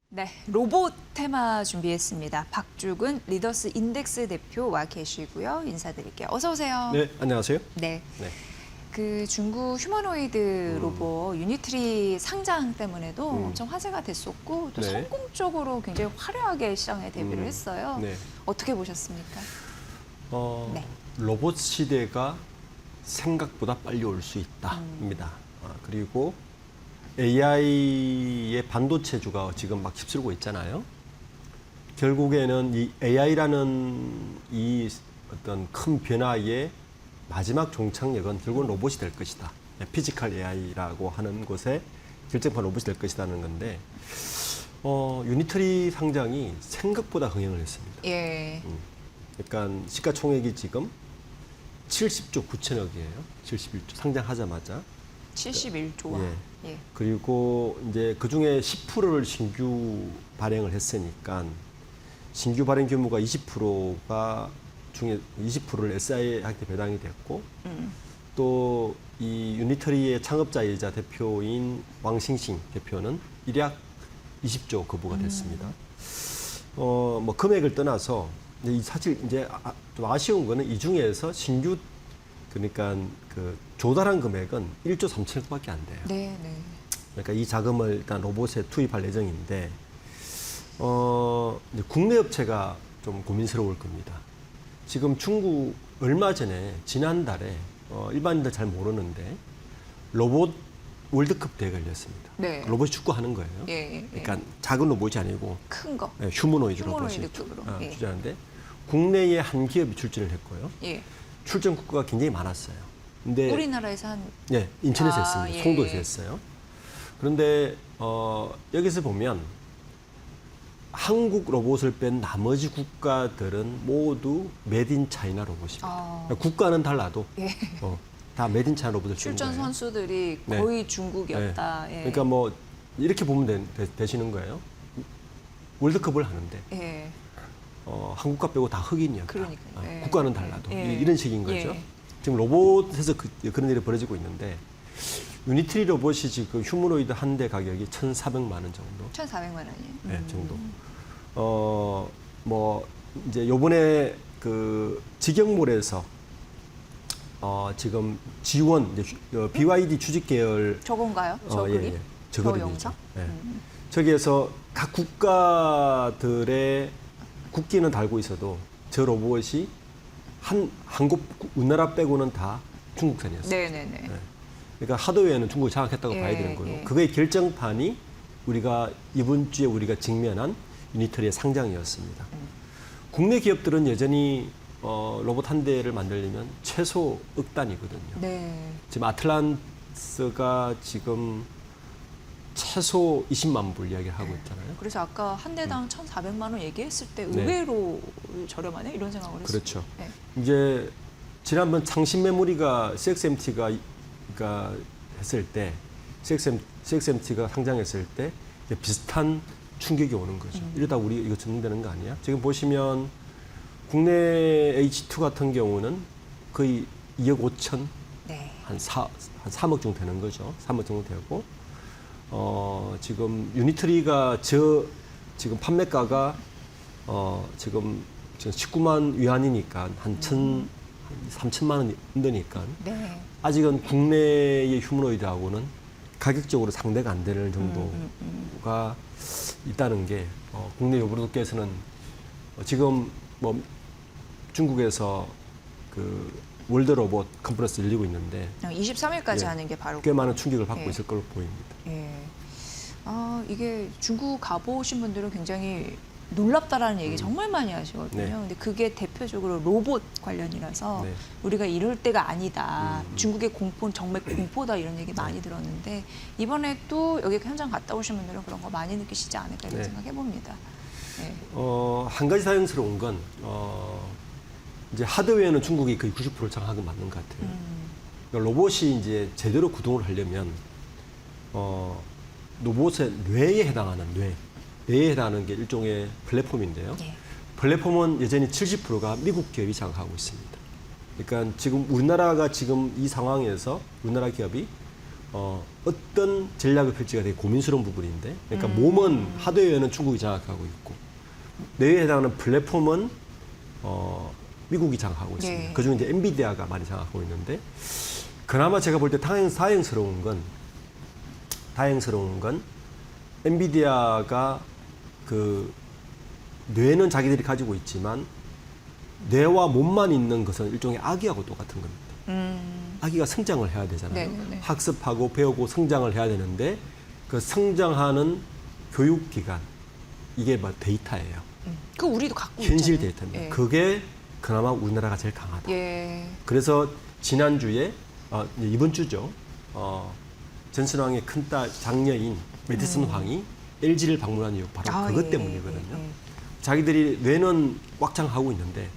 네, 로봇 테마 준비했습니다. 박주근 리더스 인덱스 대표 와 계시고요. 인사드릴게요. 어서 오세요. 네, 안녕하세요. 네. 네. 그 중국 휴머노이드 로봇 유니트리 상장 때문에도 엄청 화제가 됐었고 또 네. 성공적으로 굉장히 화려하게 시장에 데뷔를 했어요. 네. 어떻게 보셨습니까? 네. 로봇 시대가 생각보다 빨리 올 수 있다입니다. 그리고 AI의 반도체주가 지금 막 휩쓸고 있잖아요. 결국에는 이 AI라는 이 어떤 큰 변화의 마지막 종착역은 결국은 로봇이 될 것이다. 피지컬 AI라고 하는 곳에 결정판 로봇이 될 것이라는 건데 유니트리 상장이 생각보다 흥행을 했습니다. 예. 그러니까 시가총액이 지금 70조 9천억이에요. 71조 상장하자마자. 71조와. 예. 그리고 이제 그 중에 10%를 신규 발행을 했으니까 신규 발행 규모가 20%가 중에 20%를 SI한테 배당이 됐고 또 이 유니터리의 창업자이자 대표인 왕싱싱 대표는 일약 20조 거부가 됐습니다. 뭐 금액을 떠나서 사실 이제 좀 아쉬운 거는 이 중에서 신규 그러니까 그 조달한 금액은 1조 3천억밖에 안 돼요. 네, 네. 그러니까 이 자금을 일단 로봇에 투입할 예정인데 이제 국내 업체가 좀 고민스러울 겁니다. 지금 중국 얼마 전에 지난달에 일반인들 잘 모르는데 로봇 월드컵 대회가 열렸습니다. 네. 로봇이 축구하는 거예요. 예, 예. 그러니까 작은 로봇이 아니고 큰 거. 휴머노이드 로봇이 휴머노이드급으로. 예. 출전하는데 국내에 한 기업이 출전을 했고요. 예. 출전 국가가 굉장히 많았어요. 근데 우리나라에서 한 네, 인천에서 아, 했습니다. 예. 송도에서 했어요. 그런데 여기서 보면 한국 로봇을 뺀 나머지 국가들은 모두 메드 인 차이나 로봇입니다. 그러니까 국가는 달라도 예. 다 메드 인 차이나 로봇을 쓰는 출전 거예요. 선수들이 네. 거의 중국이었다. 네. 예. 그러니까 뭐 이렇게 보면 되시는 거예요. 월드컵을 하는데 예. 한국과 빼고 다 흑인이었다. 그러니까요. 예. 국가는 달라도 예. 이런 식인 거죠. 예. 지금 로봇에서 그런 일이 벌어지고 있는데 유니트리 로봇이 지금 휴머노이드 한 대 가격이 1,400만 원 정도. 1,400만 원이요. 네, 정도. 뭐 이제 요번에 그 직영몰에서 지금 지원 이제 BYD 주식 계열 저건가요? 저 그림? 저 저 그림이죠. 영상? 예. 저기에서 각 국가들의 국기는 달고 있어도 저 로봇이 한국 우리나라 빼고는 다 중국산이었어요. 네네네. 네. 그러니까 하드웨어는 중국이 장악했다고 예, 봐야 되는 거예요. 예. 그거의 결정판이 우리가 이번 주에 우리가 직면한 유니터리의 상장이었습니다. 국내 기업들은 여전히 로봇 한 대를 만들려면 최소 억 단위거든요. 네. 지금 아틀란스가 지금 최소 20만 불 이야기를 하고 있잖아요. 그래서 아까 한 대당 1,400만 원 얘기했을 때 네. 의외로 저렴하네 이런 생각을 했어요. 그렇죠. 네. 이제 지난번 창신 메모리가 CXMT가 그러니까 했을 때 CXMT가 상장했을 때 비슷한 충격이 오는 거죠. 이러다 우리 이거 전등되는 거 아니야? 지금 보시면 국내 H2 같은 경우는 거의 2억 5천 네. 한 3억 정도 되는 거죠. 3억 정도 되고 지금 유니트리가 지금 판매가가 지금 19만 위안이니까 한 3천만 원 힘드니까 네. 아직은 국내의 휴머노이드하고는 가격적으로 상대가 안 되는 정도가 있다는 게 국내 로봇업계에서는 지금 뭐 중국에서 그 월드 로봇 컨퍼런스 열리고 있는데 23일까지 예. 하는 게 바로 꽤 많은 충격을 받고 예. 있을 걸로 보입니다. 예. 이게 중국 가보신 분들은 굉장히 놀랍다라는 얘기 정말 많이 하시거든요. 네. 근데 그게 대표적으로 로봇 관련이라서 네. 우리가 이럴 때가 아니다. 중국의 공포는 정말 공포다 이런 얘기 많이 들었는데 이번에 또 여기 현장 갔다 오신 분들은 그런 거 많이 느끼시지 않을까 이런 네. 생각 해봅니다. 예. 한 가지 다행스러운 건 이제 하드웨어는 중국이 거의 90% 장악은 맞는 것 같아요. 그러니까 로봇이 이제 제대로 구동을 하려면 로봇의 뇌에 해당하는 뇌에 해당하는 게 일종의 플랫폼인데요. 예. 플랫폼은 여전히 70%가 미국 기업이 장악하고 있습니다. 그러니까 지금 우리나라가 지금 이 상황에서 우리나라 기업이 어떤 전략을 펼치가 되게 고민스러운 부분인데, 그러니까 몸은 하드웨어는 중국이 장악하고 있고 내에 해당하는 플랫폼은 미국이 장악하고 있습니다. 네. 그중에 이제 엔비디아가 많이 장악하고 있는데, 그나마 제가 볼 때 다행스러운 건 엔비디아가 그 뇌는 자기들이 가지고 있지만 뇌와 몸만 있는 것은 일종의 아기하고 똑같은 겁니다. 아기가 성장을 해야 되잖아요. 네네네. 학습하고 배우고 성장을 해야 되는데 그 성장하는 교육기관, 이게 뭐 데이터예요. 그 우리도 갖고 현실 있잖아요. 데이터입니다. 예. 그게 그나마 우리나라가 제일 강하다. 예. 그래서 지난주에 이제 이번 주죠. 전순왕의 큰딸 장녀인 메디슨 황이 LG를 방문한 이유 바로 그것 예, 때문이거든요. 예, 예. 자기들이 뇌는 꽉장하고 있는데,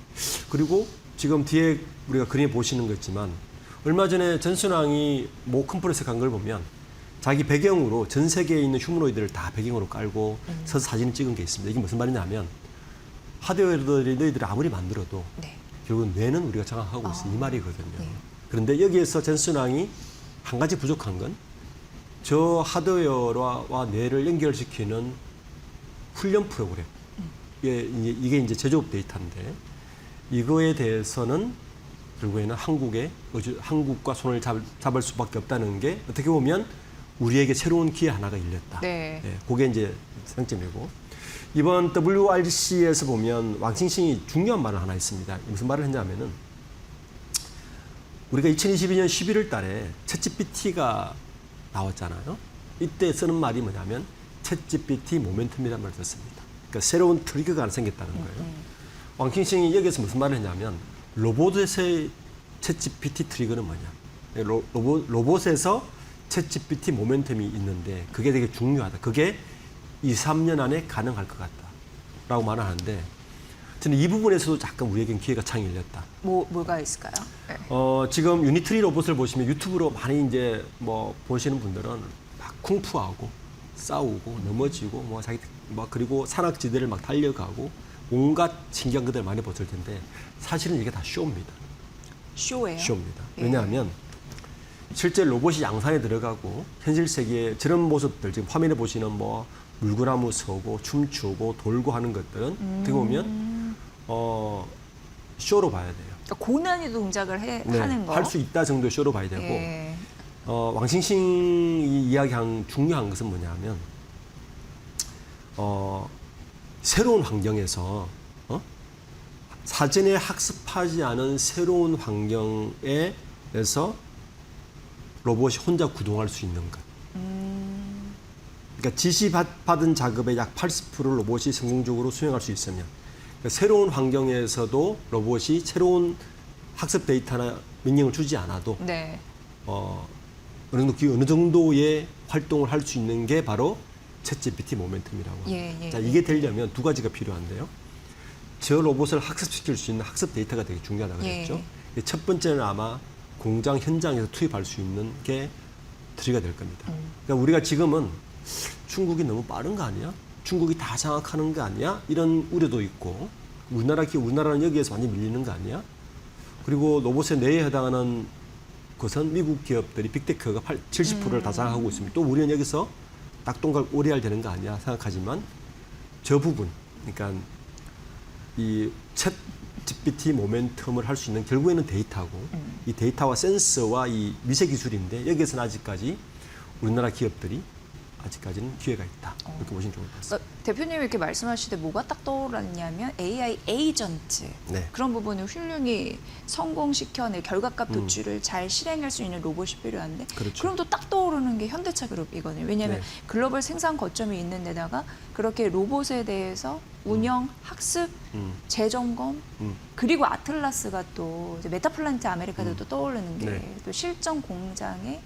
그리고 지금 뒤에 우리가 그림에 보시는 거 있지만 얼마 전에 전순왕이 모 컨퍼런스 간 걸 보면 자기 배경으로 전 세계에 있는 휴머노이드를 다 배경으로 깔고 서서 사진을 찍은 게 있습니다. 이게 무슨 말이냐면 하드웨어들이 너희들이 아무리 만들어도 네. 결국은 뇌는 우리가 장악하고 있어, 이 말이거든요. 네. 그런데 여기에서 전순왕이 한 가지 부족한 건 저 하드웨어와 뇌를 연결시키는 훈련 프로그램. 이게 이제 제조업 데이터인데, 이거에 대해서는 결국에는 한국과 손을 잡을 수밖에 없다는 게 어떻게 보면 우리에게 새로운 기회 하나가 열렸다. 네. 예, 그게 이제 상점이고, 이번 WRC에서 보면 왕싱싱이 중요한 말을 하나 했습니다. 무슨 말을 했냐면은 우리가 2022년 11월 달에 챗GPT가 나왔잖아요. 이때 쓰는 말이 뭐냐면 챗GPT 모멘텀이라는 말을 썼습니다. 그러니까 새로운 트리거가 하나 생겼다는 거예요. 왕싱싱이 여기서 무슨 말을 했냐면 로봇에서의 챗GPT 트리거는 뭐냐. 로봇에서 챗GPT 모멘텀이 있는데 그게 되게 중요하다. 그게 2, 3년 안에 가능할 것 같다. 라고 말을 하는데, 저는 이 부분에서도 잠깐 우리에겐 기회가 창이 열렸다. 뭐가 있을까요? 네. 지금 유니트리 로봇을 보시면 유튜브로 많이 이제 뭐 보시는 분들은 막 쿵푸하고 싸우고 넘어지고 그리고 산악지대를 막 달려가고 온갖 신기한 것들 많이 보실 텐데 사실은 이게 다 쇼입니다. 쇼예요? 쇼입니다. 예. 왜냐하면 실제 로봇이 양산에 들어가고 현실 세계에 저런 모습들, 지금 화면에 보시는 뭐 물구나무 서고 춤추고 돌고 하는 것들은 어떻게 보면 쇼로 봐야 돼요. 그러니까 고난이도 동작을 하는 거. 할 수 있다 정도의 쇼로 봐야 되고, 예. 왕싱싱이 이야기한 중요한 것은 뭐냐면 새로운 환경에서 사전에 학습하지 않은 새로운 환경에서 로봇이 혼자 구동할 수 있는 것. 그러니까 지시받은 작업의 약 80%를 로봇이 성공적으로 수행할 수 있으면, 그러니까 새로운 환경에서도 로봇이 새로운 학습 데이터나 명령을 주지 않아도 네. 어느 정도의 활동을 할 수 있는 게 바로 챗GPT 모멘텀이라고 합니다. 예. 자, 이게 되려면 두 가지가 필요한데요. 저 로봇을 학습시킬 수 있는 학습 데이터가 되게 중요하다고 그랬죠. 예. 첫 번째는 아마 공장 현장에서 투입할 수 있는 게 트리가 될 겁니다. 그러니까 우리가 지금은 중국이 너무 빠른 거 아니야? 중국이 다 장악하는 거 아니야? 이런 우려도 있고, 우리나라는 여기에서 많이 밀리는 거 아니야? 그리고 로봇의 뇌에 해당하는 것은 미국 기업들이 빅테크가 70%를 다 장악하고 있습니다. 또 우리는 여기서 낙동강 오리알 되는 거 아니야 생각하지만, 저 부분, 그러니까 이 챗 GPT 모멘텀을 할 수 있는 결국에는 데이터고, 이 데이터와 센서와 이 미세 기술인데 여기에서는 아직까지 우리나라 기업들이 아직까지는 기회가 있다. 이렇게 보시면 좋을 것 같습니다. 대표님이 이렇게 말씀하실 때 뭐가 딱 떠올랐냐면 AI 에이전트 네. 그런 부분을 훌륭히 성공시켜내 결과값 도출을 잘 실행할 수 있는 로봇이 필요한데 그렇죠. 그럼 또 딱 떠오르는 게 현대차 그룹이거든요. 왜냐하면 네. 글로벌 생산 거점이 있는 데다가 그렇게 로봇에 대해서 운영, 학습, 재점검 그리고 아틀라스가 또 이제 메타플랜트 아메리카도 또 떠오르는 게 네. 또 실전 공장에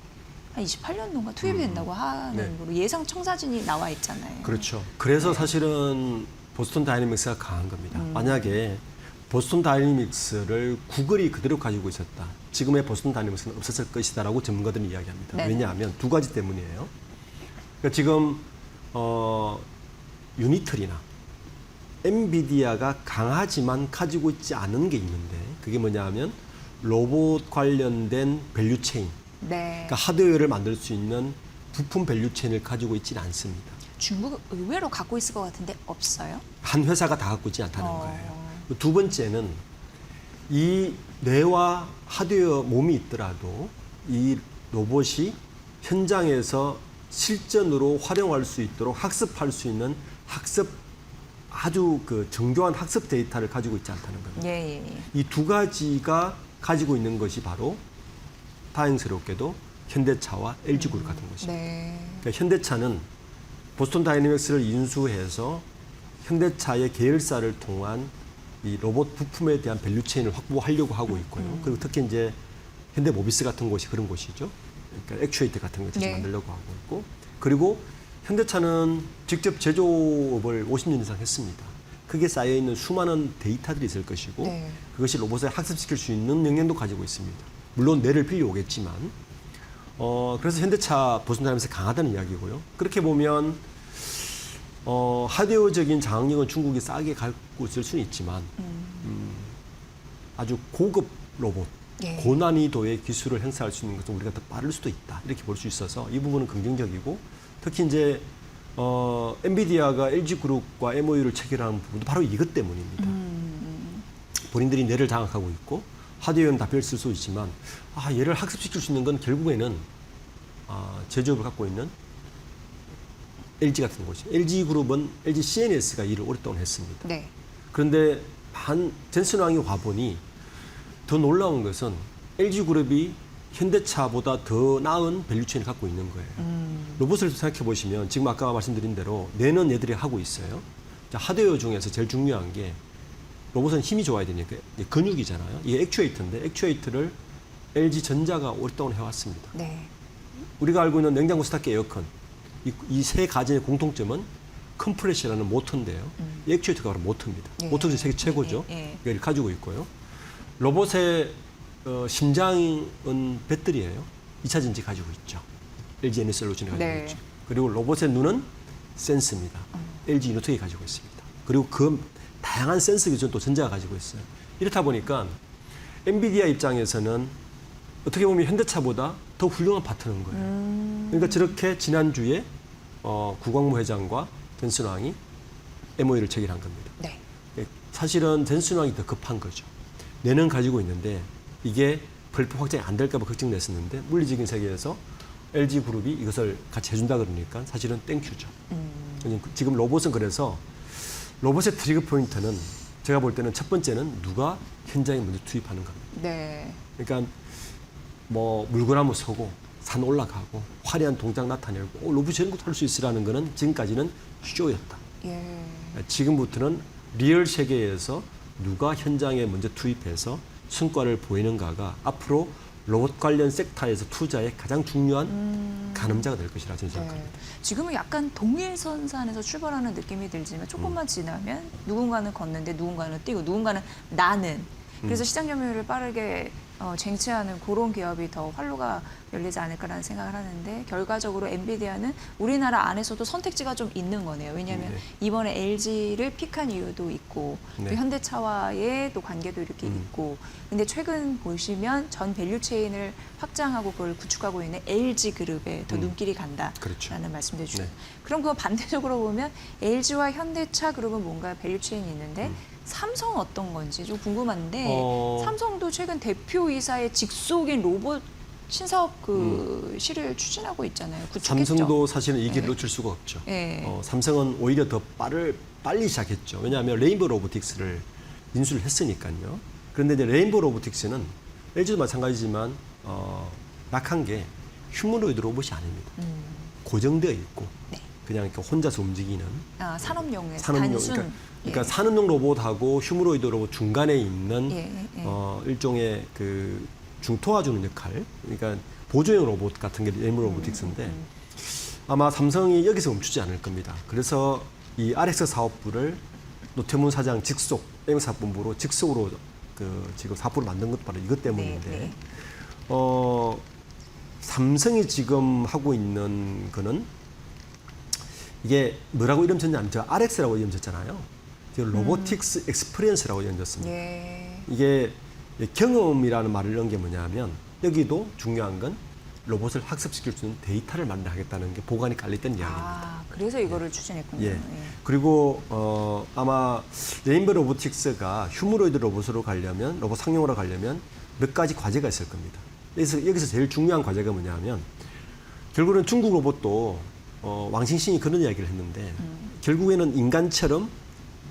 한 28년도인가 투입이 된다고 하는 네. 거로 예상 청사진이 나와 있잖아요. 그렇죠. 그래서 사실은 보스턴 다이내믹스가 강한 겁니다. 만약에 보스턴 다이내믹스를 구글이 그대로 가지고 있었다. 지금의 보스턴 다이내믹스는 없었을 것이다라고 전문가들은 이야기합니다. 네네. 왜냐하면 두 가지 때문이에요. 그러니까 지금 유니트리나 엔비디아가 강하지만 가지고 있지 않은 게 있는데, 그게 뭐냐면 로봇 관련된 밸류체인. 네. 그러니까 하드웨어를 만들 수 있는 부품 밸류체인을 가지고 있지는 않습니다. 중국 의외로 갖고 있을 것 같은데 없어요? 한 회사가 다 갖고 있지 않다는 어. 거예요. 두 번째는 이 뇌와 하드웨어 몸이 있더라도 이 로봇이 현장에서 실전으로 활용할 수 있도록 학습할 수 있는 아주 그 정교한 학습 데이터를 가지고 있지 않다는 겁니다. 예, 예, 예. 이 두 가지가 가지고 있는 것이 바로 다행스럽게도 현대차와 LG그룹 같은 것입니다. 네. 그러니까 현대차는 보스턴 다이내믹스를 인수해서 현대차의 계열사를 통한 이 로봇 부품에 대한 밸류체인을 확보하려고 하고 있고요. 그리고 특히 이제 현대모비스 같은 곳이 그런 곳이죠. 그러니까 액추에이터 같은 것을 네. 만들려고 하고 있고, 그리고 현대차는 직접 제조업을 50년 이상 했습니다. 그게 쌓여 있는 수많은 데이터들이 있을 것이고, 네. 그것이 로봇에 학습시킬 수 있는 능력도 가지고 있습니다. 물론 뇌를 빌려오겠지만, 그래서 현대차 보스턴 다이내믹스 강하다는 이야기고요. 그렇게 보면 하드웨어적인 장악력은 중국이 싸게 갖고 있을 수는 있지만 아주 고급 로봇, 예. 고난이도의 기술을 행사할 수 있는 것은 우리가 더 빠를 수도 있다. 이렇게 볼 수 있어서 이 부분은 긍정적이고, 특히 이제 엔비디아가 LG그룹과 MOU를 체결하는 부분도 바로 이것 때문입니다. 본인들이 뇌를 장악하고 있고 하드웨어는 다 별쓸 수 있지만 얘를 학습시킬 수 있는 건 결국에는 제조업을 갖고 있는 LG 같은 곳이. LG그룹은 LG CNS가 일을 오랫동안 했습니다. 네. 그런데 젠슨 왕이 와보니 더 놀라운 것은 LG그룹이 현대차보다 더 나은 밸류체인을 갖고 있는 거예요. 로봇을 생각해 보시면 지금 아까 말씀드린 대로 뇌는 얘들이 하고 있어요. 자, 하드웨어 중에서 제일 중요한 게 로봇은 힘이 좋아야 되니까 근육이잖아요. 이게 액추에이터인데 액추에이터를 LG전자가 오랫동안 해왔습니다. 네. 우리가 알고 있는 냉장고, 세탁기, 에어컨 이 세 가지의 공통점은 컴프레셔라는 모터인데요. 이 액추에이터가 바로 모터입니다. 예. 모터가 세계 최고죠. 예. 이걸 가지고 있고요. 로봇의 심장은 배터리예요. 2차 전지 가지고 있죠. LG 에너지 솔루션이 가지고 네. 있죠. 그리고 로봇의 눈은 센스입니다. LG 이노텍이 가지고 있습니다. 그리고 그 다양한 센서 기술은 또 전자가 가지고 있어요. 이렇다 보니까 엔비디아 입장에서는 어떻게 보면 현대차보다 더 훌륭한 파트너인 거예요. 그러니까 저렇게 지난주에 구광무 회장과 젠슨 왕이 MOU를 체결한 겁니다. 네. 사실은 젠슨 왕이 더 급한 거죠. 뇌는 가지고 있는데 이게 별도 확장이 안 될까 봐 걱정됐었는데 물리적인 세계에서 LG그룹이 이것을 같이 해준다 그러니까 사실은 땡큐죠. 지금 로봇은 그래서 로봇의 트리거 포인트는 제가 볼 때는 첫 번째는 누가 현장에 먼저 투입하는 겁니다. 네. 그러니까 뭐 물구나무 서고 산 올라가고 화려한 동작 나타내고 로봇이 이런 것도 할 수 있으라는 거는 지금까지는 쇼였다. 예. 지금부터는 리얼 세계에서 누가 현장에 먼저 투입해서 성과를 보이는가가 앞으로 로봇 관련 섹터에서 투자의 가장 중요한 가늠자가 될 것이라 저는 생각합니다. 지금은 약간 동일선상에서 출발하는 느낌이 들지만 조금만 지나면 누군가는 걷는데 누군가는 뛰고 누군가는 나는 그래서 시장 점유율을 빠르게 쟁취하는 그런 기업이 더 활로가 열리지 않을까라는 생각을 하는데 결과적으로 엔비디아는 우리나라 안에서도 선택지가 좀 있는 거네요. 왜냐하면 네. 이번에 LG를 픽한 이유도 있고 또 네. 현대차와의 또 관계도 이렇게 있고 근데 최근 보시면 전 밸류체인을 확장하고 그걸 구축하고 있는 LG그룹에 더 눈길이 간다라는 그렇죠. 말씀도 해주셨어요. 네. 그럼 그거 반대적으로 보면 LG와 현대차 그룹은 뭔가 밸류체인이 있는데 삼성은 어떤 건지 좀 궁금한데 삼성도 최근 대표이사의 직속인 로봇 신사업 그 실을 추진하고 있잖아요. 구축했죠. 삼성도 사실은 이 길을 네. 놓칠 수가 없죠. 네. 삼성은 오히려 더 빨리 시작했죠. 왜냐하면 레인보우 로보틱스를 인수를 했으니까요. 그런데 이제 레인보우 로보틱스는 LG도 마찬가지지만 약한 게 휴머노이드 로봇이 아닙니다. 고정되어 있고 네. 그냥 이렇게 혼자서 움직이는 산업용에서 산업용, 단순 그러니까 산업용 로봇하고 휴머노이드 로봇 중간에 있는 예. 일종의 그 중토화주는 역할, 그러니까 보조형 로봇 같은 게 레인보우 로보틱스인데 아마 삼성이 여기서 멈추지 않을 겁니다. 그래서 이 RX 사업부를 노태문 사장 직속 M사업본부로 직속으로 그 지금 사업부를 만든 것도 바로 이것 때문인데 네. 삼성이 지금 하고 있는 거는 이게 뭐라고 이름 졌냐, 저 RX라고 이름 졌잖아요. 지금 로보틱스 익스피리언스라고 이름 졌습니다. 예. 이게 경험이라는 말을 넣은 게 뭐냐면 여기도 중요한 건 로봇을 학습시킬 수 있는 데이터를 만들어야겠다는 게 보관이 깔려있던 이야기입니다. 아, 그래서 이거를 추진했군요. 예. 예. 그리고 아마 레인보 로보틱스가 휴머노이드 로봇으로 가려면 로봇 상용으로 가려면 몇 가지 과제가 있을 겁니다. 여기서 제일 중요한 과제가 뭐냐면 결국은 중국 로봇도 왕싱싱이 그런 이야기를 했는데 결국에는 인간처럼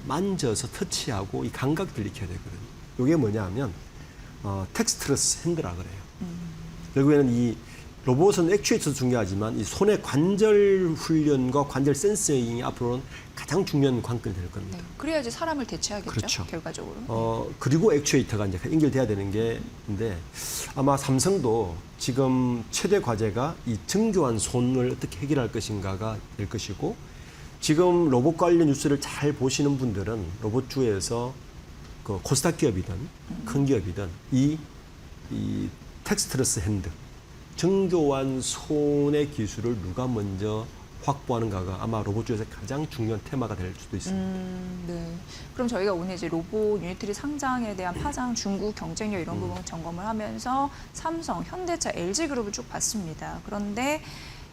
만져서 터치하고 이 감각들 익혀야 되거든요. 이게 뭐냐면 텍스트러스 핸드라 그래요. 결국에는 이 로봇은 액추에이터도 중요하지만 이 손의 관절 훈련과 관절 센서링이 앞으로는 가장 중요한 관건이 될 겁니다. 네. 그래야지 사람을 대체하겠죠. 그렇죠. 결과적으로. 그리고 액추에이터가 이제 연결돼야 되는 게인데 아마 삼성도 지금 최대 과제가 이 정교한 손을 어떻게 해결할 것인가가 될 것이고 지금 로봇 관련 뉴스를 잘 보시는 분들은 로봇주에서 그 코스닥 기업이든 큰 기업이든 이 텍스트러스 핸드 정교한 손의 기술을 누가 먼저 확보하는가가 아마 로봇주에서 가장 중요한 테마가 될 수도 있습니다. 네. 그럼 저희가 오늘 이제 로봇 유니트리 상장에 대한 파장, 중국 경쟁력 이런 부분 점검을 하면서 삼성, 현대차, LG그룹을 쭉 봤습니다. 그런데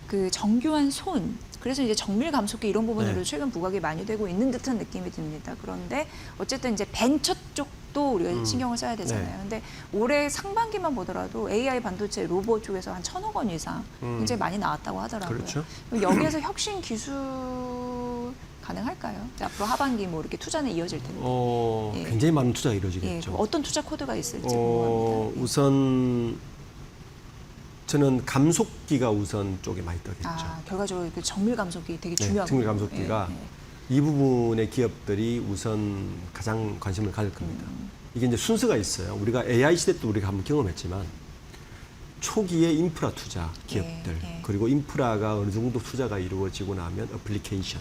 그 정교한 손, 그래서 이제 정밀 감속기 이런 부분으로 네. 최근 부각이 많이 되고 있는 듯한 느낌이 듭니다. 그런데 어쨌든 이제 벤처 쪽도 우리가 신경을 써야 되잖아요. 네. 근데 올해 상반기만 보더라도 AI 반도체 로봇 쪽에서 한 1,000억 원 이상 굉장히 많이 나왔다고 하더라고요. 그렇죠. 그럼 여기에서 혁신 기술 가능할까요? 앞으로 하반기 뭐 이렇게 투자는 이어질 텐데. 예. 굉장히 많은 투자가 예, 이루어지겠죠. 그럼 어떤 투자 코드가 있을지 궁금합니다. 우선 저는 감속기가 우선 쪽에 많이 떠겠죠. 결과적으로 그 정밀 감속기 되게 네, 중요하고. 정밀 감속기가 이 부분의 기업들이 우선 가장 관심을 가질 겁니다. 이게 이제 순서가 있어요. 우리가 AI 시대 때 우리가 한번 경험했지만 초기에 인프라 투자 기업들 예. 그리고 인프라가 어느 정도 투자가 이루어지고 나면 어플리케이션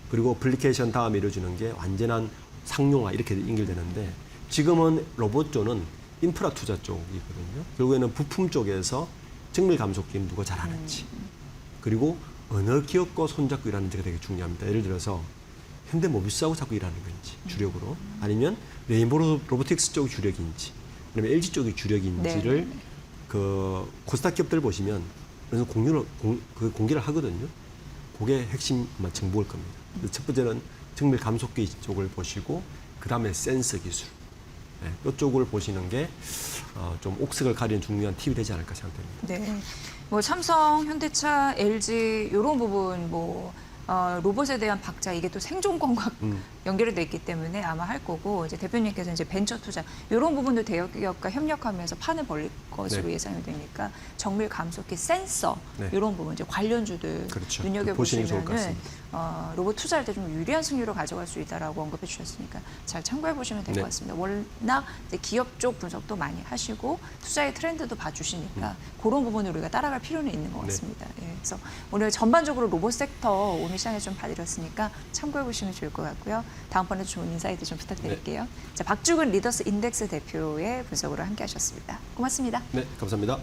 그리고 어플리케이션 다음에 이루어지는 게 완전한 상용화 이렇게 연결되는데 지금은 로봇조는 인프라 투자 쪽이거든요. 결국에는 부품 쪽에서 정밀 감속기는 누가 잘하는지 그리고 어느 기업과 손잡고 일하는지가 되게 중요합니다. 예를 들어서 현대모비스하고 자꾸 일하는 건지 주력으로 아니면 레인보 로보틱스 쪽이 주력인지 아니면 LG 쪽이 주력인지를 네. 그 코스닥 기업들 보시면 그래서 공개를 하거든요. 그게 핵심 아마 정보일 겁니다. 그래서 첫 번째는 정밀 감속기 쪽을 보시고 그 다음에 센서 기술 이쪽을 보시는 게 좀 옥석을 가리는 중요한 팁이 되지 않을까 생각됩니다. 네. 뭐 삼성, 현대차, LG 이런 부분 뭐 로봇에 대한 박자 이게 또 생존권과 연결이 돼 있기 때문에 아마 할 거고 이제 대표님께서 이제 벤처 투자 이런 부분도 대기업과 협력하면서 판을 벌릴 것으로 네. 예상이 되니까 정밀 감속기 센서 네. 이런 부분 이제 관련주들 그렇죠. 눈여겨 보시는 게 좋을 것 보시면은 같습니다. 로봇 투자할 때 좀 유리한 승률을 가져갈 수 있다라고 언급해 주셨으니까 잘 참고해 보시면 될 것 네. 같습니다. 워낙 이제 기업 쪽 분석도 많이 하시고 투자의 트렌드도 봐주시니까 그런 부분을 우리가 따라갈 필요는 있는 것 네. 같습니다. 예, 그래서 오늘 전반적으로 로봇 섹터 오늘 시장에 좀 봐드렸으니까 참고해 보시면 좋을 것 같고요. 다음번에 좋은 인사이트 좀 부탁드릴게요. 자, 박주근 리더스 인덱스 대표의 분석으로 함께하셨습니다. 고맙습니다. 네, 감사합니다.